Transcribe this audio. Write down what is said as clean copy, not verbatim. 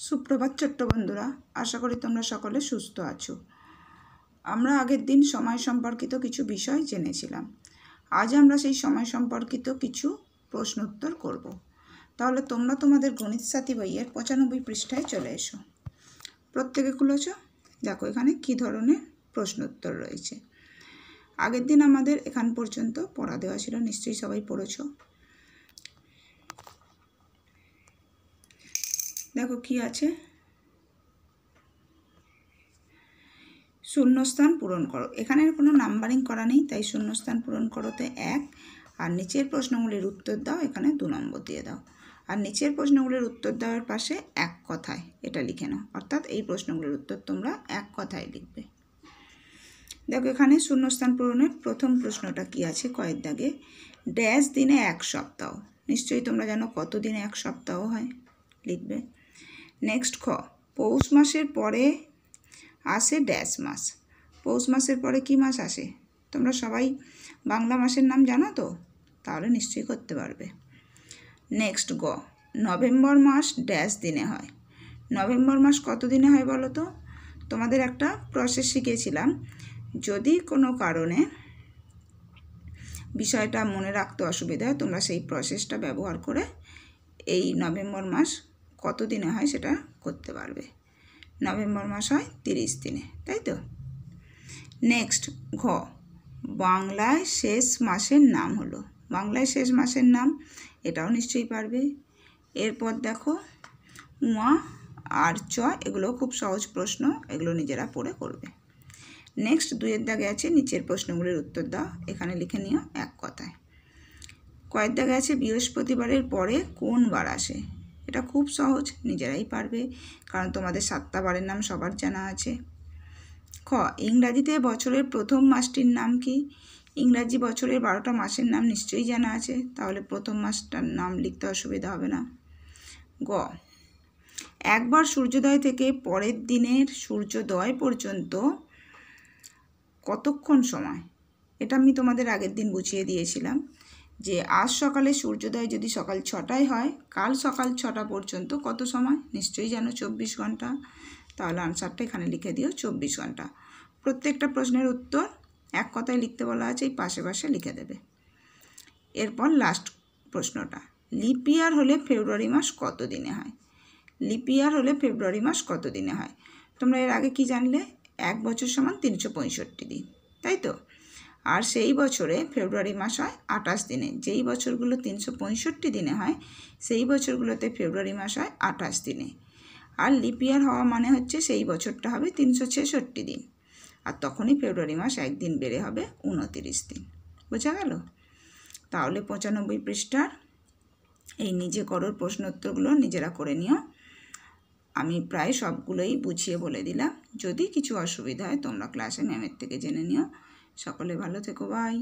সুপ্রভাত ছোট্ট বন্ধুরা, আশা করি তোমরা সকলে সুস্থ আছো। আমরা আগের দিন সময় সম্পর্কিত কিছু বিষয় জেনেছিলাম। আজ আমরা সেই সময় সম্পর্কিত কিছু প্রশ্ন উত্তর করব। তাহলে তোমরা তোমাদের গণিত সাথী বইয়ের 95 পৃষ্ঠায় চলে এসো। প্রত্যেকে খুলেছ, দেখো এখানে কী ধরনের প্রশ্ন উত্তর রয়েছে। আগের দিন আমাদের এখান পর্যন্ত পড়া দেওয়া ছিল, নিশ্চয়ই সবাই পড়েছো। দেখো কি আছে, শূন্যস্থান পূরণ করো। এখানে কোনো নাম্বারিং করা নেই, তাই শূন্যস্থান পূরণ করোতে 1, আর নিচের প্রশ্নগুলির উত্তর দাও, এখানে 2 নম্বর দিয়ে দাও। আর নিচের প্রশ্নগুলির উত্তর দেওয়ার পাশে এক কথায় এটা লিখে নাও, অর্থাৎ এই প্রশ্নগুলির উত্তর তোমরা এক কথায় লিখবে। দেখো এখানে শূন্যস্থান পূরণের প্রথম প্রশ্নটা কি আছে, কয়েক দাগে, ড্যাশ দিনে 1 সপ্তাহ। নিশ্চয়ই তোমরা জানো কত দিনে 1 সপ্তাহ হয়, লিখবে। নেক্সট খ, পৌষ মাসের পরে আসে ড্যাশ মাস। পৌষ মাসের পরে কি মাস আসে? তোমরা সবাই বাংলা মাসের নাম জানো তো, তাহলে নিশ্চয়ই করতে পারবে। নেক্সট গ, নভেম্বর মাস ড্যাশ দিনে হয়। নভেম্বর মাস কত দিনে হয় বলো তো? তোমাদের একটা প্রসেস শিখিয়েছিলাম, যদি কোনো কারণে বিষয়টা মনে রাখতে অসুবিধা হয় তোমরা সেই প্রসেসটা ব্যবহার করে এই নভেম্বর মাস কত দিনে হয় সেটা করতে পারবে। নভেম্বর মাস হয় 30 দিনে, তাই তো? নেক্সট ঘ, বাংলায় শেষ মাসের নাম হলো। বাংলায় শেষ মাসের নাম, এটাও নিশ্চয়ই পারবে। এরপর দেখো উয়া আর চ, এগুলো খুব সহজ প্রশ্ন, এগুলো নিজেরা পড়ে করবে। নেক্সট 2-এর দাগে আছে নিচের প্রশ্নগুলির উত্তর দাও, এখানে লিখে নিও এক কথায়। কয়েক দাগে আছে বৃহস্পতিবারের পরে কোন বার আসে। এটা খুব সহজ, নিজেরাই পারবে, কারণ তোমাদের 7টা বারের নাম সবার জানা আছে। খ, ইংরাজিতে বছরের প্রথম মাসটির নাম কি? ইংরাজি বছরের 12টা মাসের নাম নিশ্চয়ই জানা আছে, তাহলে প্রথম মাসটার নাম লিখতে অসুবিধা হবে না। গ, একবার সূর্যোদয় থেকে পরের দিনের সূর্যোদয় পর্যন্ত কতক্ষণ সময়? এটা আমি তোমাদের আগের দিন বুঝিয়ে দিয়েছিলাম যে আজ সকালে সূর্যোদয় যদি সকাল 6টায় হয়, কাল সকাল 6টা পর্যন্ত কত সময়? নিশ্চয়ই জানো 24 ঘন্টা। তাহলে আনসারটা এখানে লিখে দিও 24 ঘন্টা। প্রত্যেকটা প্রশ্নের উত্তর এক কথায় লিখতে বলা আছে, এই পাশে পাশে লিখে দেবে। এরপর লাস্ট প্রশ্নটা, লিপ ইয়ার হলে ফেব্রুয়ারি মাস কত দিনে হয়? লিপ ইয়ার হলে ফেব্রুয়ারি মাস কত দিনে হয়? তোমরা এর আগে কি জানলে? 1 বছর সমান 365 দিন, তাই তো? আর সেই বছরে ফেব্রুয়ারি মাস হয় 28 দিনে। যেই বছরগুলো 365 দিনে হয় সেই বছরগুলোতে ফেব্রুয়ারি মাস হয় 28 দিনে। আর লিপ ইয়ার হওয়া মানে হচ্ছে সেই বছরটা হবে 366 দিন, আর তখনই ফেব্রুয়ারি মাস একদিন বেড়ে হবে 29 দিন। বোঝা গেল? তাহলে 95 পৃষ্ঠার এই নিজে করোর প্রশ্ন উত্তরগুলো নিজেরা করে নিও। আমি প্রায় সবগুলোই বুঝিয়ে বলে দিলাম। যদি কিছু অসুবিধা হয় তোমরা ক্লাসে ম্যামের থেকে জেনে নিও। সকলে ভালো থেকো, বাই।